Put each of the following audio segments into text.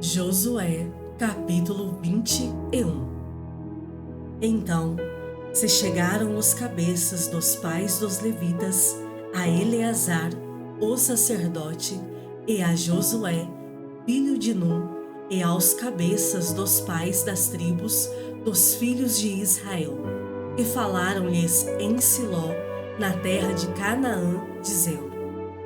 Josué, capítulo 21. Então se chegaram os cabeças dos pais dos levitas a Eleazar, o sacerdote, e a Josué, filho de Num, e aos cabeças dos pais das tribos dos filhos de Israel, e falaram-lhes em Siló, na terra de Canaã, dizendo: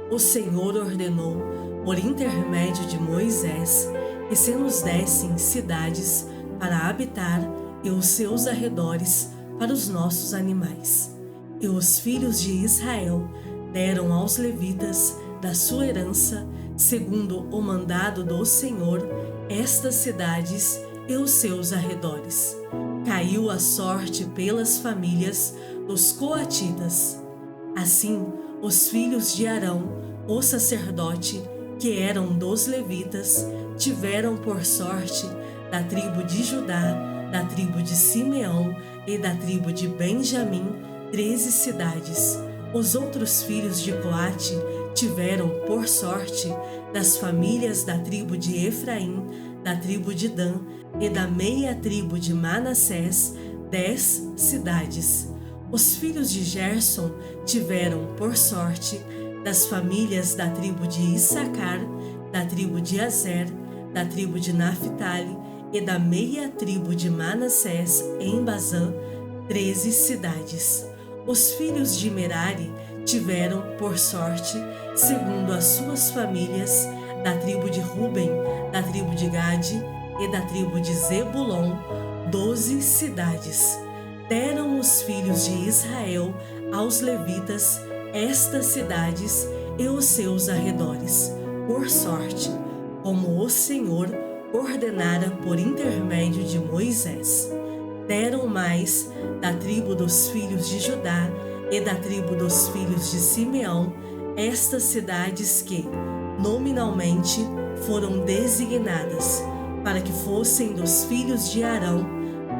O Senhor ordenou, por intermédio de Moisés, que se nos dessem cidades para habitar e os seus arredores para os nossos animais. E os filhos de Israel deram aos levitas da sua herança, segundo o mandado do Senhor, estas cidades e os seus arredores. Caiu a sorte pelas famílias dos coatitas. Assim, os filhos de Arão, o sacerdote, que eram dos levitas, tiveram por sorte da tribo de Judá, da tribo de Simeão e da tribo de Benjamim 13 cidades. Os outros filhos de Coate tiveram por sorte das famílias da tribo de Efraim, da tribo de Dan e da meia tribo de Manassés 10 cidades. Os filhos de Gerson tiveram por sorte das famílias da tribo de Issacar, da tribo de Azer, da tribo de Naphtali e da meia tribo de Manassés em Bazã, 13 cidades. Os filhos de Merari tiveram por sorte, segundo as suas famílias, da tribo de Ruben, da tribo de Gade e da tribo de Zebulon, 12 cidades. Deram os filhos de Israel aos levitas estas cidades e os seus arredores, por sorte, como o Senhor ordenara por intermédio de Moisés. Deram mais da tribo dos filhos de Judá e da tribo dos filhos de Simeão estas cidades que, nominalmente, foram designadas, para que fossem dos filhos de Arão,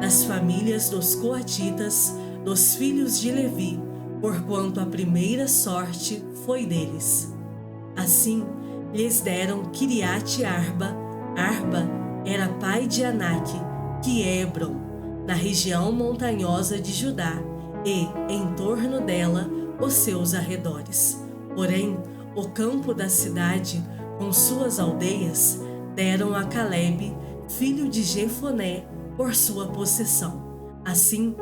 das famílias dos coatitas, dos filhos de Levi, porquanto a primeira sorte foi deles. Assim, lhes deram Quiriate Arba. Arba era pai de Anaque, que é Hebron, na região montanhosa de Judá, e, em torno dela, os seus arredores. Porém, o campo da cidade, com suas aldeias, deram a Calebe, filho de Jefoné, por sua possessão. Assim,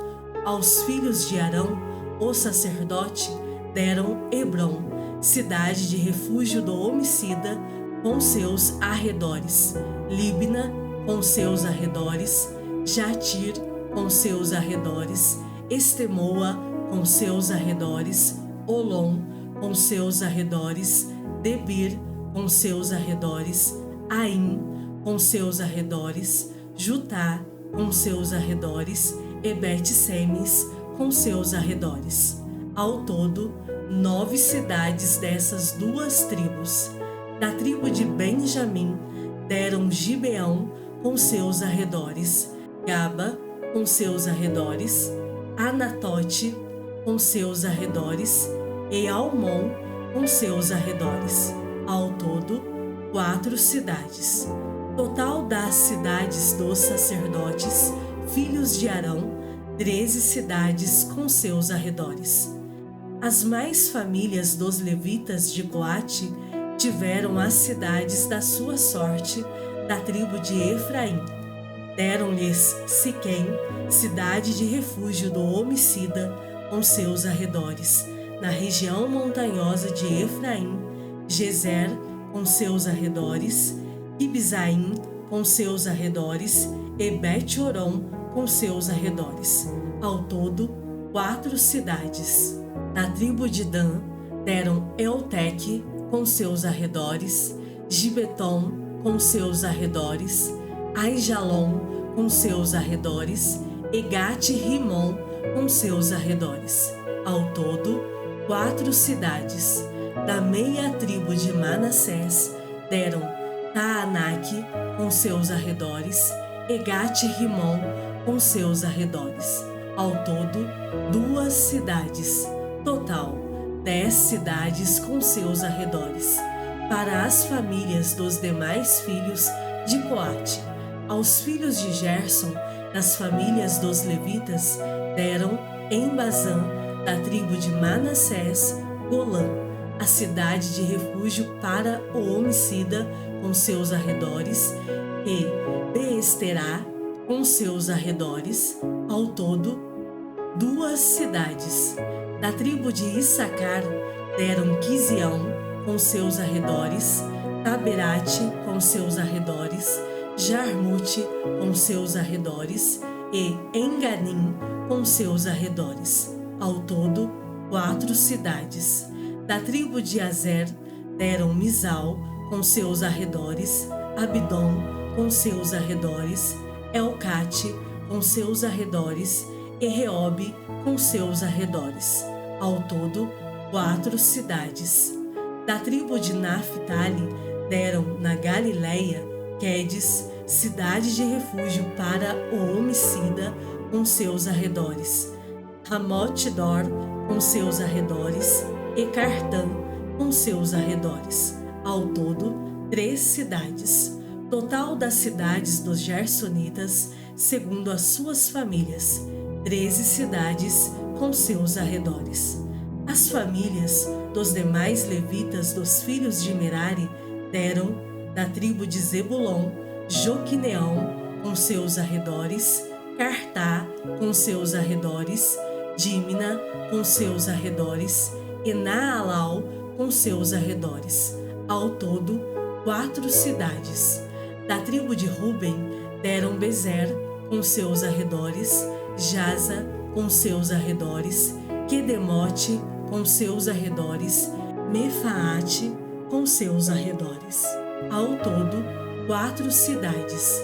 aos filhos de Arão, o sacerdote, deram Hebron, cidade de refúgio do homicida, com seus arredores, Libna, com seus arredores, Jatir, com seus arredores, Estemoa, com seus arredores, Olom, com seus arredores, Debir, com seus arredores, Aim, com seus arredores, Jutá, com seus arredores, e Bet-Semes, com seus arredores. Ao todo, 9 cidades dessas duas tribos. Da tribo de Benjamim, deram Gibeão, com seus arredores, Gaba, com seus arredores, Anatote, com seus arredores, e Almon, com seus arredores. Ao todo, 4 cidades. Total das cidades dos sacerdotes, filhos de Arão, 13 cidades com seus arredores. As mais famílias dos levitas de Coate tiveram as cidades da sua sorte, da tribo de Efraim. Deram-lhes Siquém, cidade de refúgio do homicida, com seus arredores, na região montanhosa de Efraim, Gezer, com seus arredores, Ibzaim, com seus arredores, e Bet-Horon, com seus arredores. Ao todo, 4 cidades. Da tribo de Dan, deram Elteque, com seus arredores, Gibeton, com seus arredores, Aijalon, com seus arredores, e Gate-Rimon, com seus arredores. Ao todo, 4 cidades. Da meia tribo de Manassés, deram Taanaque, com seus arredores, e Gate-Rimon, com seus arredores. Ao todo, 2 cidades. Total, 10 cidades com seus arredores. Para as famílias dos demais filhos de Coate. Aos filhos de Gerson, das famílias dos levitas, deram em Bazã, da tribo de Manassés, Golã, a cidade de refúgio para o homicida com seus arredores, e Beesterá com seus arredores, ao todo 2 cidades. Da tribo de Issacar deram Quizião com seus arredores, Taberate com seus arredores, Jarmute com seus arredores e Enganim com seus arredores, ao todo 4 cidades. Da tribo de Azer deram Misal com seus arredores, Abdom com seus arredores, Elcate com seus arredores e Reobe com seus arredores, ao todo 4 cidades. Da tribo de Naphtali deram na Galileia Quedes, cidade de refúgio para o homicida com seus arredores, Ramot-dor com seus arredores e Cartã com seus arredores, ao todo 3 cidades. Total das cidades dos Gersonitas, segundo as suas famílias, 13 cidades com seus arredores. As famílias dos demais levitas dos filhos de Merari deram da tribo de Zebulon, Joquineão com seus arredores, Cartá com seus arredores, Dímina com seus arredores e Naalau com seus arredores, ao todo 4 cidades. Da tribo de Ruben deram Bezer com seus arredores, Jaza com seus arredores, Quedemote com seus arredores, Mefaate com seus arredores, ao todo 4 cidades.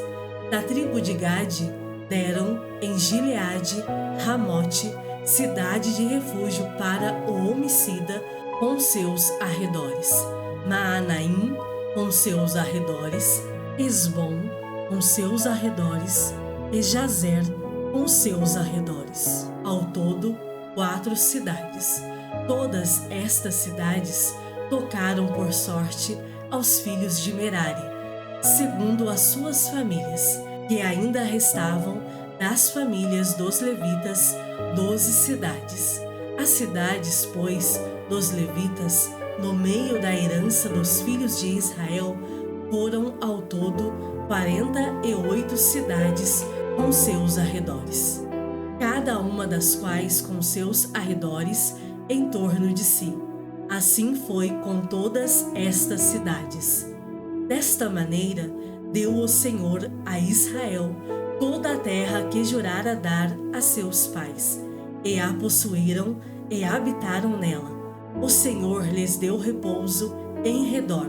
Da tribo de Gade deram em Gileade Ramote, cidade de refúgio para o homicida com seus arredores, Maanaim com seus arredores, Esbom com seus arredores e Jazer com seus arredores, ao todo 4 cidades. Todas estas cidades tocaram por sorte aos filhos de Merari, segundo as suas famílias, que ainda restavam das famílias dos levitas 12 cidades. As cidades, pois, dos levitas, no meio da herança dos filhos de Israel, foram ao todo 48 cidades com seus arredores, cada uma das quais com seus arredores em torno de si. Assim foi com todas estas cidades. Desta maneira, deu o Senhor a Israel toda a terra que jurara dar a seus pais, e a possuíram e habitaram nela. O Senhor lhes deu repouso em redor,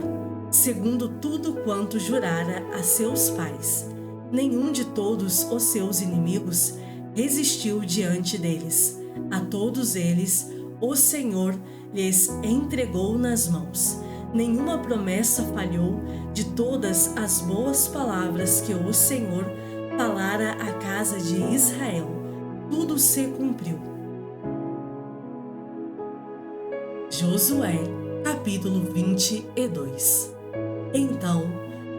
segundo tudo quanto jurara a seus pais. Nenhum de todos os seus inimigos resistiu diante deles. A todos eles o Senhor lhes entregou nas mãos. Nenhuma promessa falhou de todas as boas palavras que o Senhor falara à casa de Israel. Tudo se cumpriu. Josué, capítulo 22. Então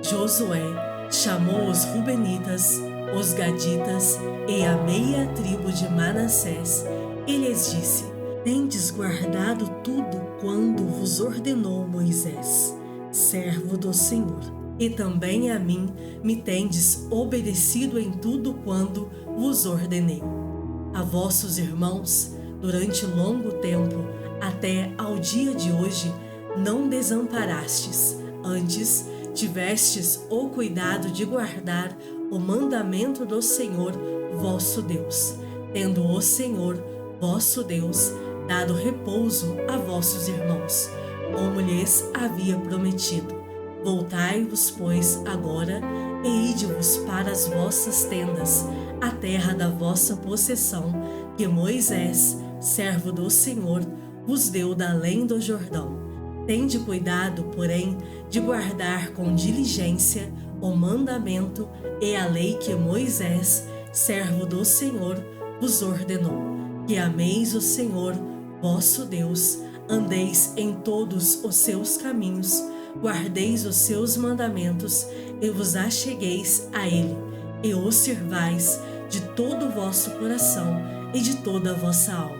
Josué chamou os Rubenitas, os Gaditas e a meia tribo de Manassés e lhes disse: Tendes guardado tudo quando vos ordenou Moisés, servo do Senhor, e também a mim me tendes obedecido em tudo quando vos ordenei. A vossos irmãos, durante longo tempo, até ao dia de hoje, não desamparastes, antes tivestes o cuidado de guardar o mandamento do Senhor vosso Deus, tendo o Senhor vosso Deus dado repouso a vossos irmãos, como lhes havia prometido. Voltai-vos, pois, agora e ide-vos para as vossas tendas, a terra da vossa possessão, que Moisés, servo do Senhor, vos deu da além do Jordão. Tende cuidado, porém, de guardar com diligência o mandamento e a lei que Moisés, servo do Senhor, vos ordenou, que ameis o Senhor, vosso Deus, andeis em todos os seus caminhos, guardeis os seus mandamentos e vos achegueis a ele, e o sirvais de todo o vosso coração e de toda a vossa alma.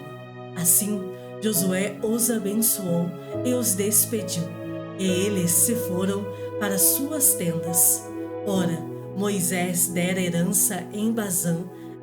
Assim, Josué os abençoou e os despediu, e eles se foram para suas tendas. Ora, Moisés dera herança em Bazã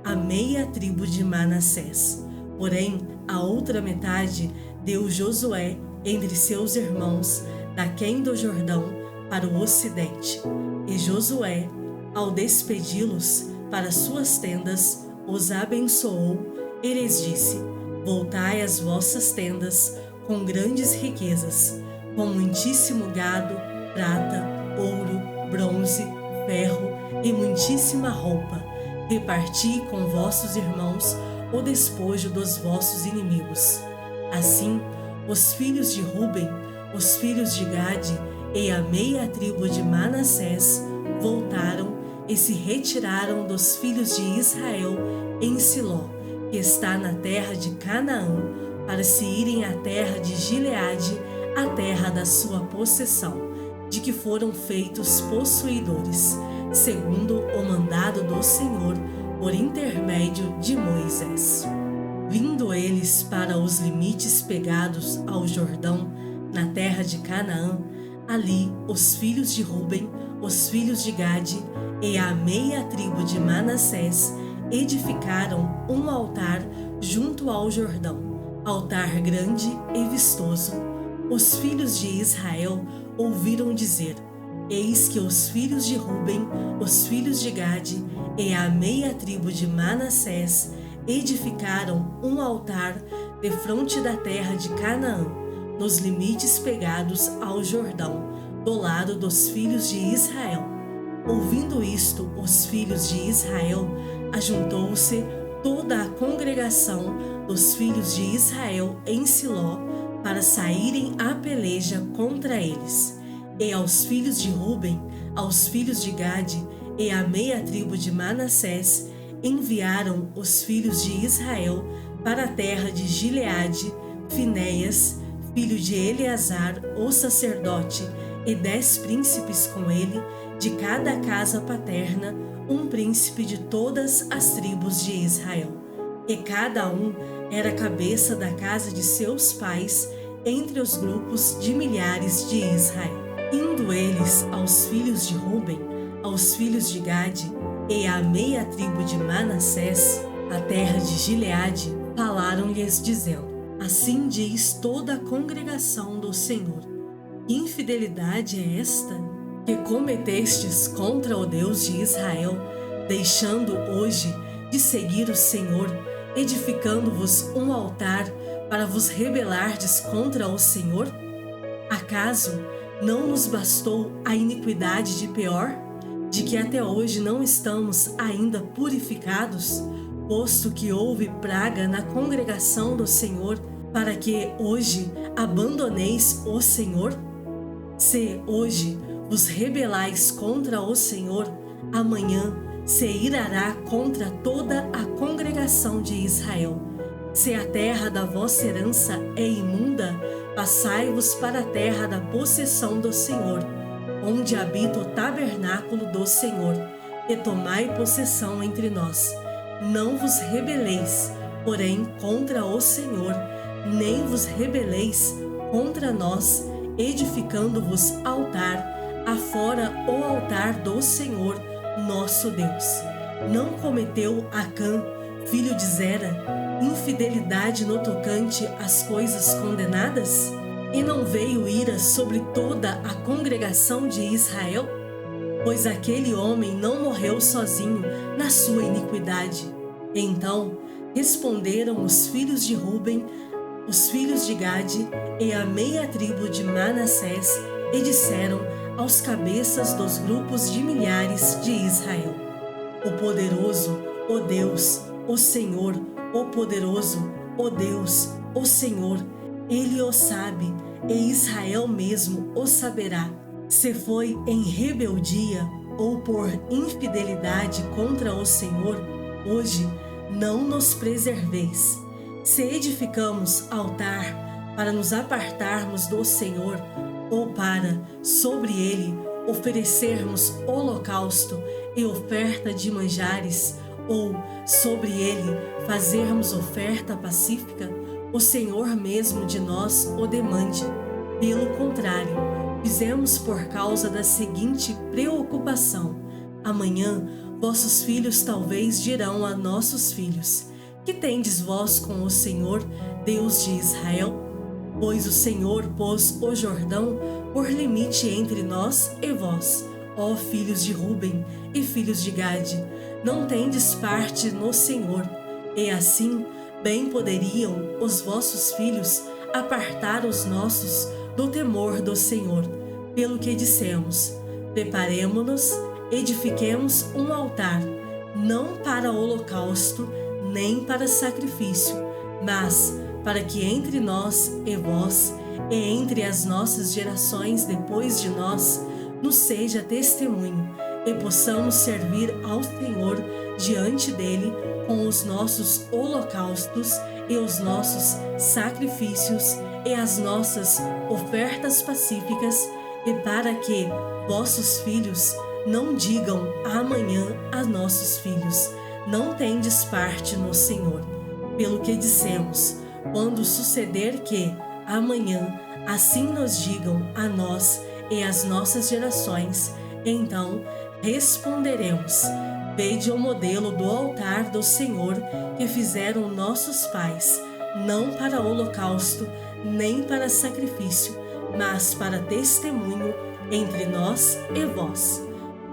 a meia tribo de Manassés. Porém, a outra metade deu Josué entre seus irmãos, daquém do Jordão, para o ocidente. E Josué, ao despedi-los para suas tendas, os abençoou e lhes disse: voltai às vossas tendas com grandes riquezas, com muitíssimo gado, prata, ouro, bronze, ferro e muitíssima roupa. Reparti com vossos irmãos o despojo dos vossos inimigos. Assim, os filhos de Ruben, os filhos de Gade e a meia tribo de Manassés voltaram e se retiraram dos filhos de Israel em Siló, que está na terra de Canaã, para se irem à terra de Gileade, a terra da sua possessão, de que foram feitos possuidores, segundo o mandado do Senhor, por intermédio de Moisés. Vindo eles para os limites pegados ao Jordão, na terra de Canaã, ali os filhos de Ruben, os filhos de Gade e a meia tribo de Manassés edificaram um altar junto ao Jordão, altar grande e vistoso. Os filhos de Israel ouviram dizer: eis que os filhos de Ruben, os filhos de Gade e a meia tribo de Manassés edificaram um altar defronte da terra de Canaã, nos limites pegados ao Jordão, do lado dos filhos de Israel. Ouvindo isto, os filhos de Israel, ajuntou-se toda a congregação dos filhos de Israel em Siló para saírem à peleja contra eles. E aos filhos de Ruben, aos filhos de Gade e à meia tribo de Manassés enviaram os filhos de Israel para a terra de Gileade, Finéias, filho de Eleazar, o sacerdote, e 10 príncipes com ele, de cada casa paterna, um príncipe de todas as tribos de Israel. E cada um era cabeça da casa de seus pais entre os grupos de milhares de Israel. Indo eles aos filhos de Ruben, aos filhos de Gade e à meia tribo de Manassés, a terra de Gileade, falaram-lhes dizendo: assim diz toda a congregação do Senhor: que infidelidade é esta que cometestes contra o Deus de Israel, deixando hoje de seguir o Senhor, edificando-vos um altar para vos rebelardes contra o Senhor? Acaso não nos bastou a iniquidade de Peor, de que até hoje não estamos ainda purificados, posto que houve praga na congregação do Senhor, para que hoje abandoneis o Senhor? Se hoje vos rebelais contra o Senhor, amanhã se irará contra toda a congregação de Israel. Se a terra da vossa herança é imunda, passai-vos para a terra da possessão do Senhor, onde habita o tabernáculo do Senhor, e tomai possessão entre nós. Não vos rebeleis, porém, contra o Senhor, nem vos rebeleis contra nós, edificando-vos altar, afora o altar do Senhor, nosso Deus. Não cometeu Acã, filho de Zera, infidelidade no tocante às coisas condenadas? E não veio ira sobre toda a congregação de Israel? Pois aquele homem não morreu sozinho na sua iniquidade. Então responderam os filhos de Ruben, os filhos de Gade e a meia tribo de Manassés, e disseram aos cabeças dos grupos de milhares de Israel: o poderoso, o Deus, o Senhor, o poderoso, o Deus, o Senhor, Ele o sabe, e Israel mesmo o saberá. Se foi em rebeldia ou por infidelidade contra o Senhor, hoje não nos preserveis. Se edificamos altar para nos apartarmos do Senhor, ou para, sobre ele, oferecermos holocausto e oferta de manjares, ou sobre ele fazermos oferta pacífica, o Senhor mesmo de nós o demande. Pelo contrário, fizemos por causa da seguinte preocupação: amanhã vossos filhos talvez dirão a nossos filhos: que tendes vós com o Senhor, Deus de Israel? Pois o Senhor pôs o Jordão por limite entre nós e vós, ó filhos de Ruben e filhos de Gade, não tendes parte no Senhor. E assim, bem poderiam os vossos filhos apartar os nossos do temor do Senhor, pelo que dissemos: preparemo-nos, edifiquemos um altar, não para holocausto, nem para sacrifício, mas para que entre nós e vós, e entre as nossas gerações depois de nós, nos seja testemunho, e possamos servir ao Senhor diante dele com os nossos holocaustos e os nossos sacrifícios e as nossas ofertas pacíficas, e para que vossos filhos não digam amanhã a nossos filhos: não tendes parte no Senhor. Pelo que dissemos: quando suceder que, amanhã, assim nos digam a nós e às nossas gerações, então responderemos: vede o modelo do altar do Senhor que fizeram nossos pais, não para holocausto, nem para sacrifício, mas para testemunho entre nós e vós.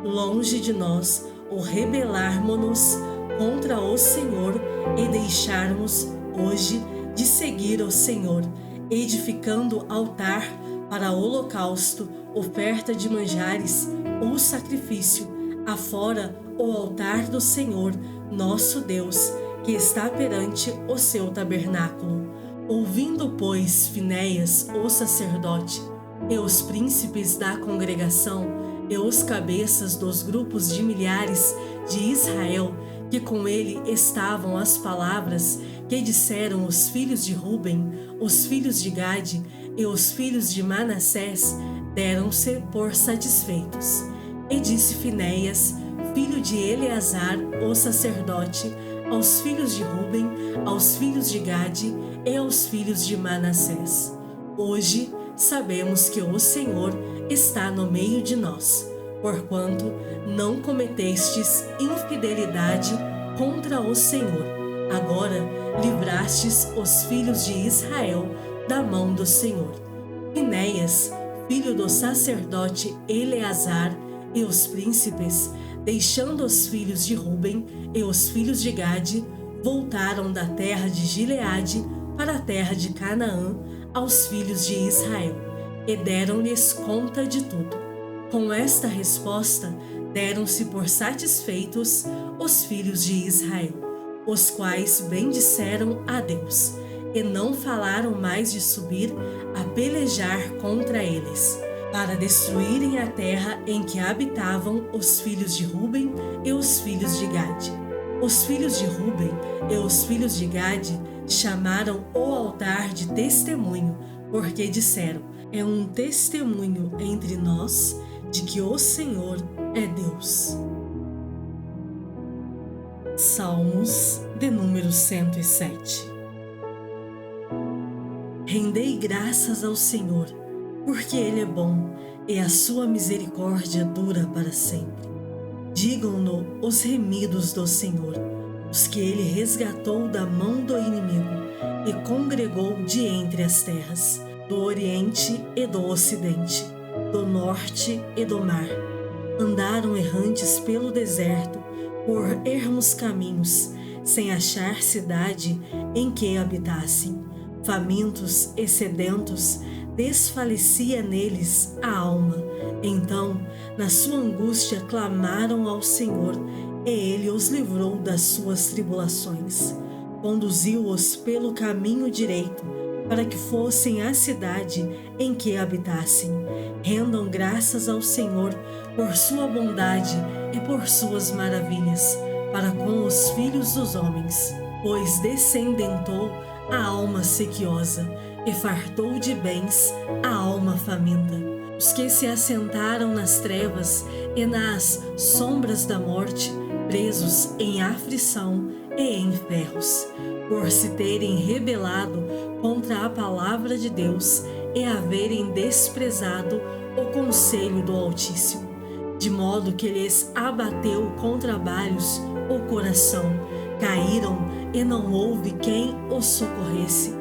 Longe de nós o rebelarmo-nos contra o Senhor e deixarmos hoje de seguir o Senhor, edificando altar para holocausto, oferta de manjares ou sacrifício, afora o altar do Senhor, nosso Deus, que está perante o seu tabernáculo. Ouvindo, pois, Finéias, o sacerdote, e os príncipes da congregação, e os cabeças dos grupos de milhares de Israel, que com ele estavam as palavras que disseram os filhos de Ruben, os filhos de Gade e os filhos de Manassés, deram-se por satisfeitos. E disse Finéias, filho de Eleazar, o sacerdote, aos filhos de Ruben, aos filhos de Gade e aos filhos de Manassés: hoje sabemos que o Senhor está no meio de nós, porquanto não cometestes infidelidade contra o Senhor. Agora livrastes os filhos de Israel da mão do Senhor. Finéias, filho do sacerdote Eleazar, e os príncipes, deixando os filhos de Ruben e os filhos de Gade, voltaram da terra de Gileade para a terra de Canaã aos filhos de Israel, e deram-lhes conta de tudo. Com esta resposta, deram-se por satisfeitos os filhos de Israel, os quais bendisseram a Deus, e não falaram mais de subir a pelejar contra eles, para destruírem a terra em que habitavam os filhos de Ruben e os filhos de Gade. Os filhos de Ruben e os filhos de Gade chamaram o altar de testemunho, porque disseram: é um testemunho entre nós de que o Senhor é Deus. Salmos de número 107. Rendei graças ao Senhor, porque Ele é bom e a sua misericórdia dura para sempre. Digam-no os remidos do Senhor, os que Ele resgatou da mão do inimigo e congregou de entre as terras, do Oriente e do Ocidente, do Norte e do mar. Andaram errantes pelo deserto, por ermos caminhos, sem achar cidade em que habitassem. Famintos e sedentos, desfalecia neles a alma. Então, na sua angústia, clamaram ao Senhor, e Ele os livrou das suas tribulações. Conduziu-os pelo caminho direito, para que fossem à cidade em que habitassem. Rendam graças ao Senhor por sua bondade e por suas maravilhas, para com os filhos dos homens. Pois descendentou a alma sequiosa, e fartou de bens a alma faminta. Os que se assentaram nas trevas e nas sombras da morte, presos em aflição e em ferros, por se terem rebelado contra a palavra de Deus e haverem desprezado o conselho do Altíssimo, de modo que lhes abateu com trabalhos o coração, caíram e não houve quem os socorresse.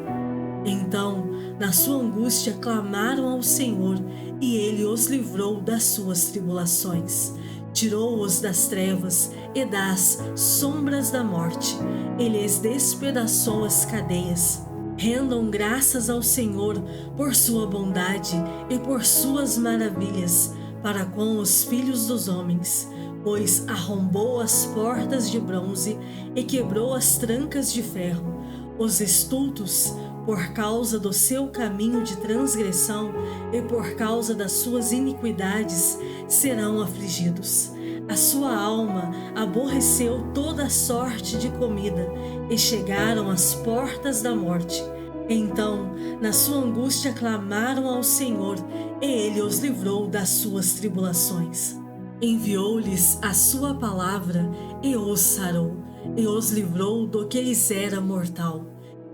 Então, na sua angústia, clamaram ao Senhor, e Ele os livrou das suas tribulações. Tirou-os das trevas e das sombras da morte. Ele lhes despedaçou as cadeias. Rendam graças ao Senhor por sua bondade e por suas maravilhas para com os filhos dos homens, pois arrombou as portas de bronze e quebrou as trancas de ferro. Os estultos, por causa do seu caminho de transgressão e por causa das suas iniquidades, serão afligidos. A sua alma aborreceu toda sorte de comida e chegaram às portas da morte. Então, na sua angústia, clamaram ao Senhor, e Ele os livrou das suas tribulações. Enviou-lhes a sua palavra e os sarou, e os livrou do que lhes era mortal.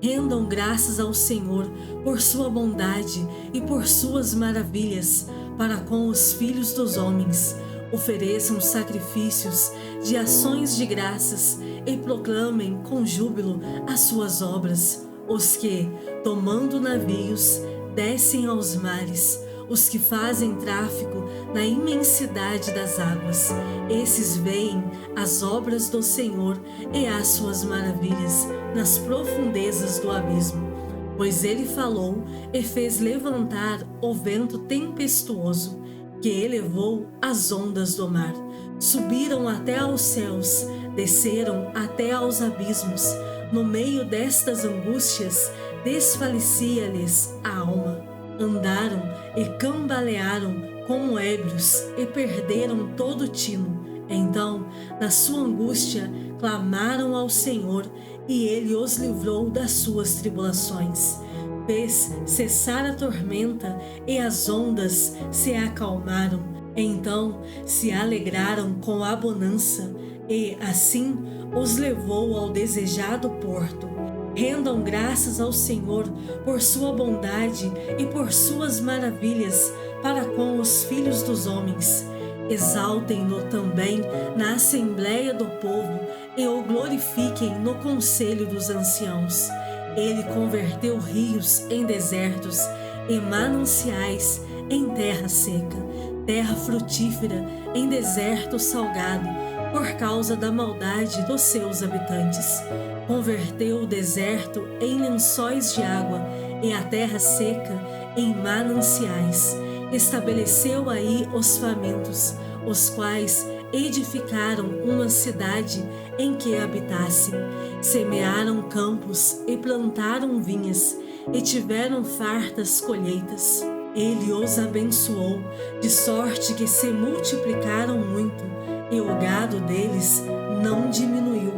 Rendam graças ao Senhor por sua bondade e por suas maravilhas para com os filhos dos homens. Ofereçam sacrifícios de ações de graças e proclamem com júbilo as suas obras. Os que, tomando navios, descem aos mares, os que fazem tráfico na imensidade das águas. Esses veem as obras do Senhor e as suas maravilhas nas profundezas do abismo. Pois Ele falou e fez levantar o vento tempestuoso, que elevou as ondas do mar. Subiram até aos céus, desceram até aos abismos. No meio destas angústias, desfalecia-lhes a alma. Andaram e cambalearam como ébrios e perderam todo o tino. Então, na sua angústia, clamaram ao Senhor, e Ele os livrou das suas tribulações. Fez cessar a tormenta e as ondas se acalmaram. Então se alegraram com a bonança, e assim os levou ao desejado porto. Rendam graças ao Senhor por sua bondade e por suas maravilhas para com os filhos dos homens. Exaltem-no também na assembleia do povo e o glorifiquem no conselho dos anciãos. Ele converteu rios em desertos e mananciais em terra seca, terra frutífera em deserto salgado, por causa da maldade dos seus habitantes. Converteu o deserto em lençóis de água e a terra seca em mananciais. Estabeleceu aí os famintos, os quais edificaram uma cidade em que habitassem. Semearam campos e plantaram vinhas, e tiveram fartas colheitas. Ele os abençoou, de sorte que se multiplicaram muito, e o gado deles não diminuiu,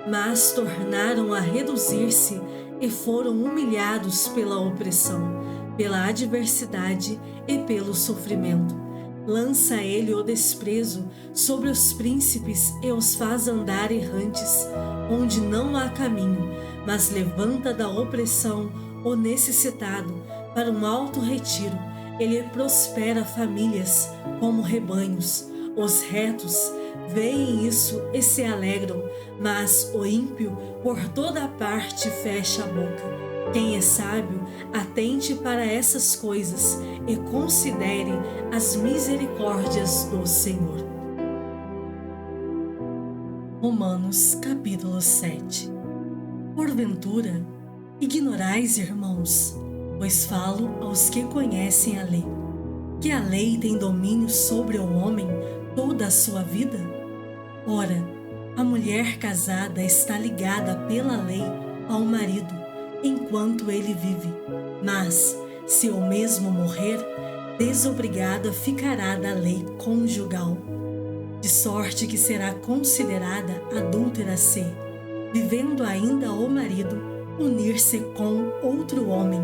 mas tornaram a reduzir-se e foram humilhados pela opressão, pela adversidade e pelo sofrimento. Lança ele o desprezo sobre os príncipes e os faz andar errantes, onde não há caminho, mas levanta da opressão o necessitado para um alto retiro. Ele prospera famílias como rebanhos. Os retos veem isso e se alegram, mas o ímpio por toda parte fecha a boca. Quem é sábio, atente para essas coisas e considere as misericórdias do Senhor. Romanos capítulo 7. Porventura, ignorais, irmãos, pois falo aos que conhecem a lei, que a lei tem domínio sobre o homem toda a sua vida? Ora, a mulher casada está ligada pela lei ao marido, enquanto ele vive, mas, se o mesmo morrer, desobrigada ficará da lei conjugal, de sorte que será considerada adúltera se, vivendo ainda o marido, unir-se com outro homem.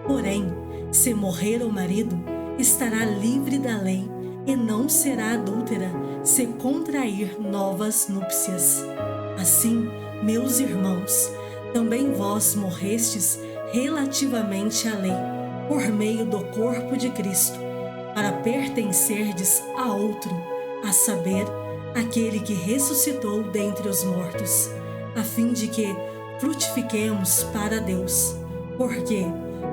Porém, se morrer o marido, estará livre da lei e não será adúltera se contrair novas núpcias. Assim, meus irmãos, também vós morrestes relativamente à lei, por meio do corpo de Cristo, para pertencerdes a outro, a saber, aquele que ressuscitou dentre os mortos, a fim de que frutifiquemos para Deus. Porque,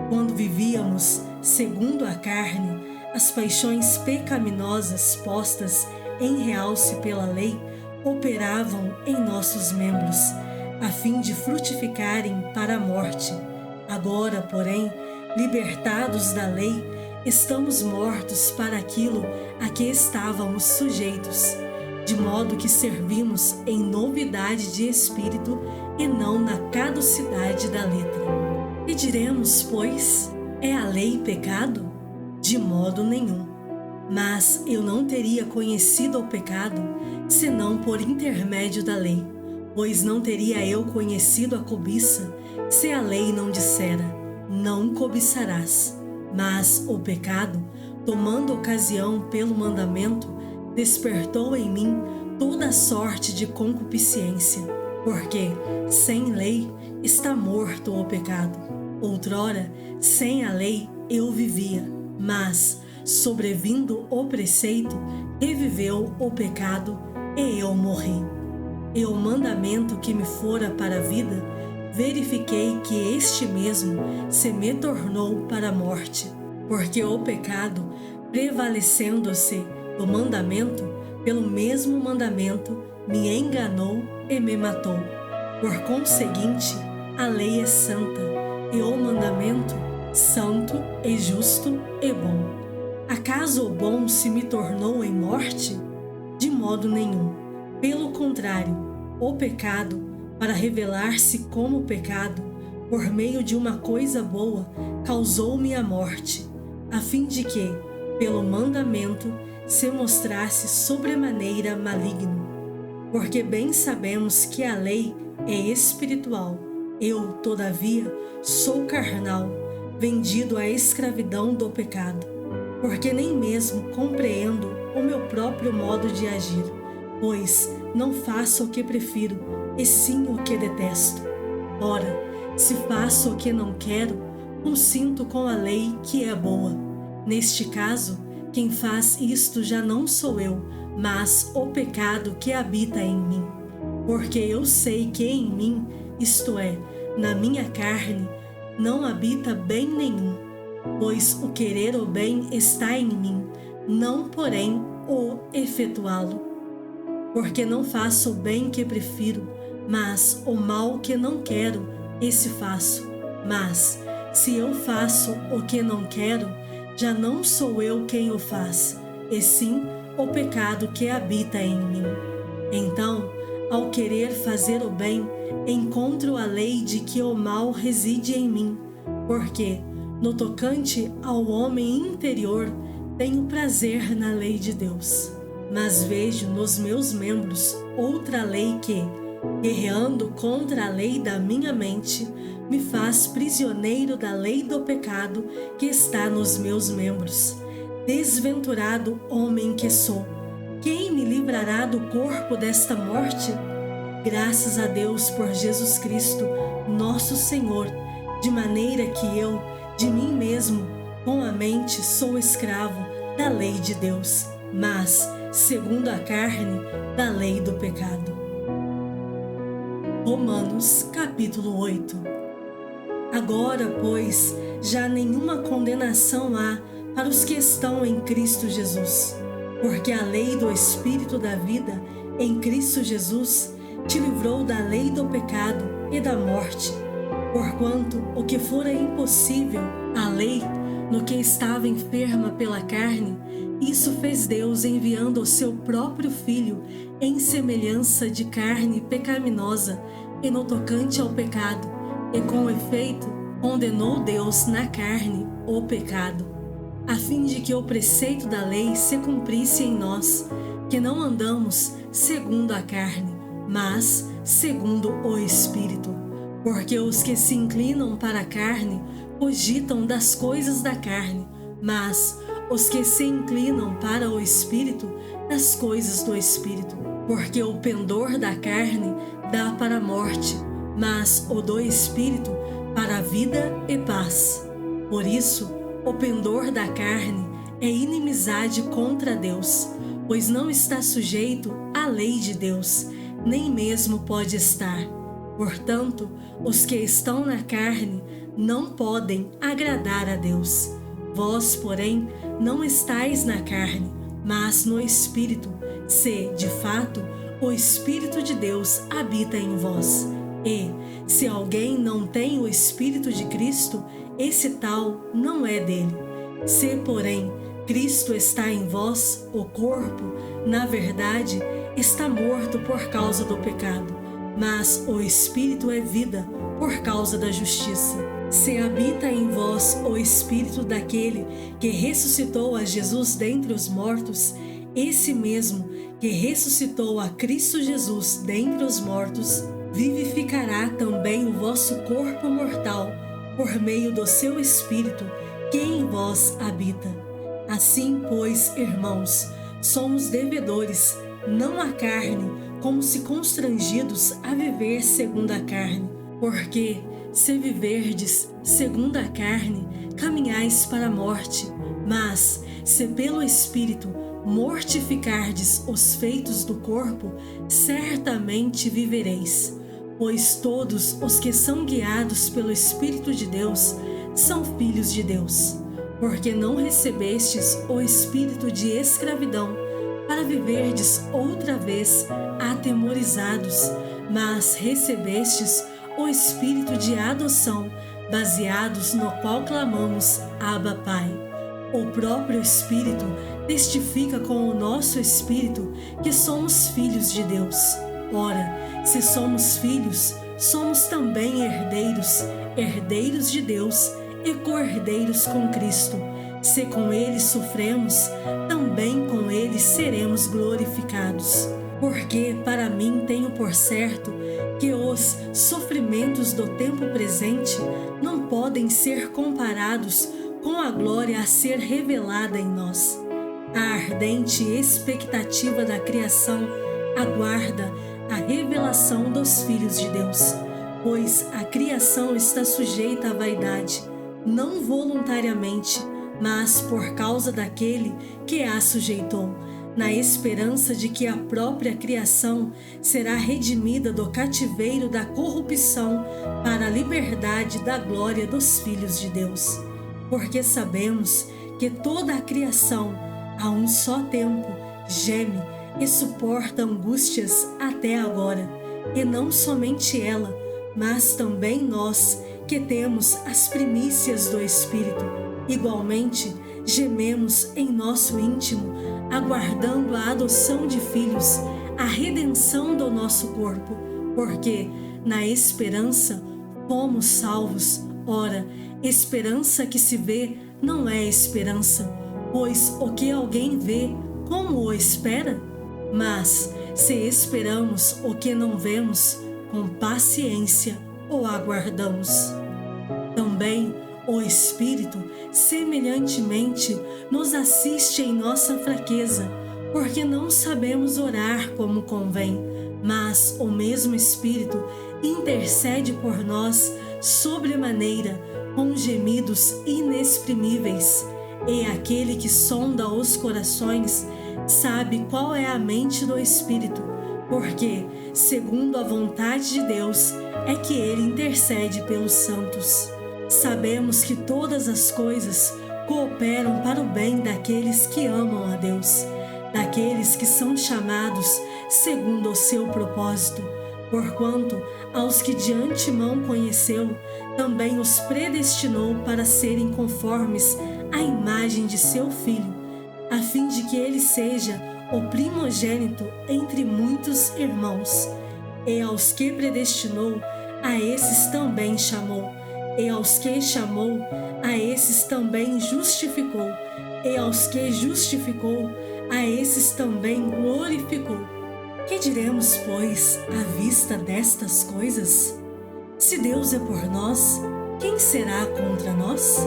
quando vivíamos segundo a carne, as paixões pecaminosas postas em realce pela lei operavam em nossos membros, a fim de frutificarem para a morte. Agora, porém, libertados da lei, estamos mortos para aquilo a que estávamos sujeitos, de modo que servimos em novidade de espírito e não na caducidade da letra. E diremos, pois, é a lei pecado? De modo nenhum. Mas eu não teria conhecido o pecado, senão por intermédio da lei, pois não teria eu conhecido a cobiça, se a lei não dissera, não cobiçarás. Mas o pecado, tomando ocasião pelo mandamento, despertou em mim toda sorte de concupiscência, porque, sem lei, está morto o pecado. Outrora, sem a lei, eu vivia, mas, sobrevindo o preceito, reviveu o pecado, e eu morri. E o mandamento que me fora para a vida, verifiquei que este mesmo se me tornou para a morte, porque o pecado, prevalecendo-se do mandamento, pelo mesmo mandamento, me enganou e me matou. Por conseguinte, a lei é santa, e o mandamento, santo e justo e bom. Acaso o bom se me tornou em morte? De modo nenhum. Pelo contrário, o pecado, para revelar-se como pecado, por meio de uma coisa boa, causou-me a morte, a fim de que, pelo mandamento, se mostrasse sobremaneira maligno. Porque bem sabemos que a lei é espiritual, eu, todavia, sou carnal, vendido à escravidão do pecado, porque nem mesmo compreendo o meu próprio modo de agir, pois não faço o que prefiro, e sim o que detesto. Ora, se faço o que não quero, consinto com a lei que é boa. Neste caso, quem faz isto já não sou eu, mas o pecado que habita em mim. Porque eu sei que em mim, isto é, na minha carne, não habita bem nenhum, pois o querer o bem está em mim, não porém o efetuá-lo. Porque não faço o bem que prefiro, mas o mal que não quero, esse faço. Mas, se eu faço o que não quero, já não sou eu quem o faz, e sim o pecado que habita em mim. Então, ao querer fazer o bem, encontro a lei de que o mal reside em mim, porque, no tocante ao homem interior, tenho prazer na lei de Deus. Mas vejo nos meus membros outra lei que, guerreando contra a lei da minha mente, me faz prisioneiro da lei do pecado que está nos meus membros. Desventurado homem que sou, quem me livrará do corpo desta morte? Graças a Deus por Jesus Cristo, nosso Senhor, de maneira que eu, de mim mesmo, com a mente, sou escravo da lei de Deus, mas, segundo a carne, da lei do pecado. Romanos, capítulo 8. Agora, pois, já nenhuma condenação há para os que estão em Cristo Jesus, porque a lei do Espírito da vida, em Cristo Jesus, te livrou da lei do pecado e da morte, porquanto o que fora impossível, a lei, no que estava enferma pela carne, isso fez Deus enviando o seu próprio Filho em semelhança de carne pecaminosa e no tocante ao pecado, e com efeito condenou Deus na carne o pecado, a fim de que o preceito da lei se cumprisse em nós, que não andamos segundo a carne, mas segundo o Espírito. Porque os que se inclinam para a carne cogitam das coisas da carne, mas os que se inclinam para o Espírito das coisas do Espírito, porque o pendor da carne dá para a morte, mas o do Espírito para a vida e paz. Por isso, o pendor da carne é inimizade contra Deus, pois não está sujeito à lei de Deus, nem mesmo pode estar. Portanto, os que estão na carne não podem agradar a Deus. Vós, porém, não estáis na carne, mas no Espírito, se, de fato, o Espírito de Deus habita em vós. E, se alguém não tem o Espírito de Cristo, esse tal não é dele. Se, porém, Cristo está em vós, o corpo, na verdade, está morto por causa do pecado, mas o Espírito é vida por causa da justiça. Se habita em vós o Espírito daquele que ressuscitou a Jesus dentre os mortos, esse mesmo que ressuscitou a Cristo Jesus dentre os mortos, vivificará também o vosso corpo mortal, por meio do seu Espírito, que em vós habita. Assim, pois, irmãos, somos devedores, não à carne, como se constrangidos a viver segundo a carne. Porque, se viverdes segundo a carne, caminhais para a morte, mas, se pelo Espírito mortificardes os feitos do corpo, certamente vivereis. Pois todos os que são guiados pelo Espírito de Deus são filhos de Deus. Porque não recebestes o espírito de escravidão, para viverdes outra vez atemorizados, mas recebestes o espírito de adoção, baseados no qual clamamos, Abba, Pai. O próprio Espírito testifica com o nosso espírito que somos filhos de Deus. Ora, se somos filhos, somos também herdeiros, herdeiros de Deus e co-herdeiros com Cristo. Se com Ele sofremos, também com Ele seremos glorificados. Porque para mim tenho por certo que os sofrimentos do tempo presente não podem ser comparados com a glória a ser revelada em nós. A ardente expectativa da criação aguarda a revelação dos filhos de Deus, pois a criação está sujeita à vaidade, não voluntariamente, mas por causa daquele que a sujeitou, na esperança de que a própria criação será redimida do cativeiro da corrupção para a liberdade da glória dos filhos de Deus. Porque sabemos que toda a criação, a um só tempo, geme e suporta angústias até agora, e não somente ela, mas também nós, que temos as primícias do Espírito. Igualmente, gememos em nosso íntimo, aguardando a adoção de filhos, a redenção do nosso corpo, porque, na esperança, fomos salvos. Ora, esperança que se vê não é esperança, pois o que alguém vê, como o espera? Mas, se esperamos o que não vemos, com paciência o aguardamos. Também o Espírito, semelhantemente, nos assiste em nossa fraqueza, porque não sabemos orar como convém, mas o mesmo Espírito intercede por nós sobremaneira, com gemidos inexprimíveis. E aquele que sonda os corações sabe qual é a mente do Espírito, porque, segundo a vontade de Deus, é que ele intercede pelos santos. Sabemos que todas as coisas cooperam para o bem daqueles que amam a Deus, daqueles que são chamados segundo o seu propósito. Porquanto, aos que de antemão conheceu, também os predestinou para serem conformes à imagem de seu Filho, a fim de que ele seja o primogênito entre muitos irmãos. E aos que predestinou, a esses também chamou. E aos que chamou, a esses também justificou. E aos que justificou, a esses também glorificou. Que diremos, pois, à vista destas coisas? Se Deus é por nós, quem será contra nós?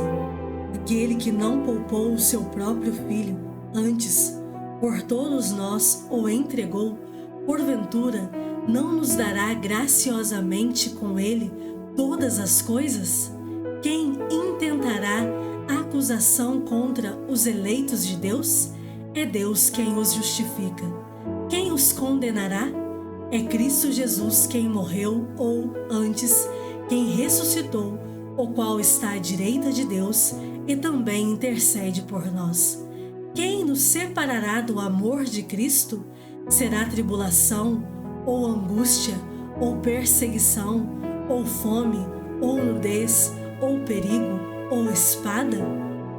Aquele que não poupou o seu próprio Filho, antes, por todos nós o entregou, porventura, não nos dará graciosamente com ele todas as coisas? Quem intentará acusação contra os eleitos de Deus? É Deus quem os justifica. Quem os condenará? É Cristo Jesus quem morreu, ou, antes, quem ressuscitou, o qual está à direita de Deus e também intercede por nós. Quem nos separará do amor de Cristo? Será tribulação, ou angústia, ou perseguição, ou fome, ou nudez, ou perigo, ou espada?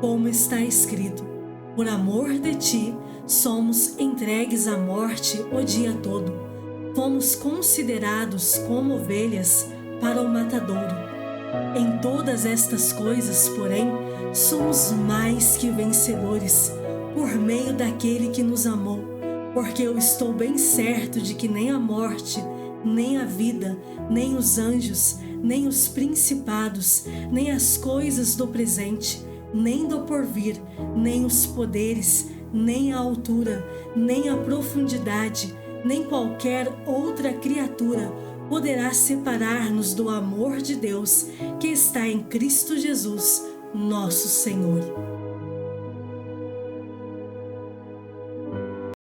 Como está escrito: por amor de ti, somos entregues à morte o dia todo. Fomos considerados como ovelhas para o matadouro. Em todas estas coisas, porém, somos mais que vencedores, por meio daquele que nos amou, porque eu estou bem certo de que nem a morte, nem a vida, nem os anjos, nem os principados, nem as coisas do presente, nem do porvir, nem os poderes, nem a altura, nem a profundidade, nem qualquer outra criatura poderá separar-nos do amor de Deus que está em Cristo Jesus, nosso Senhor.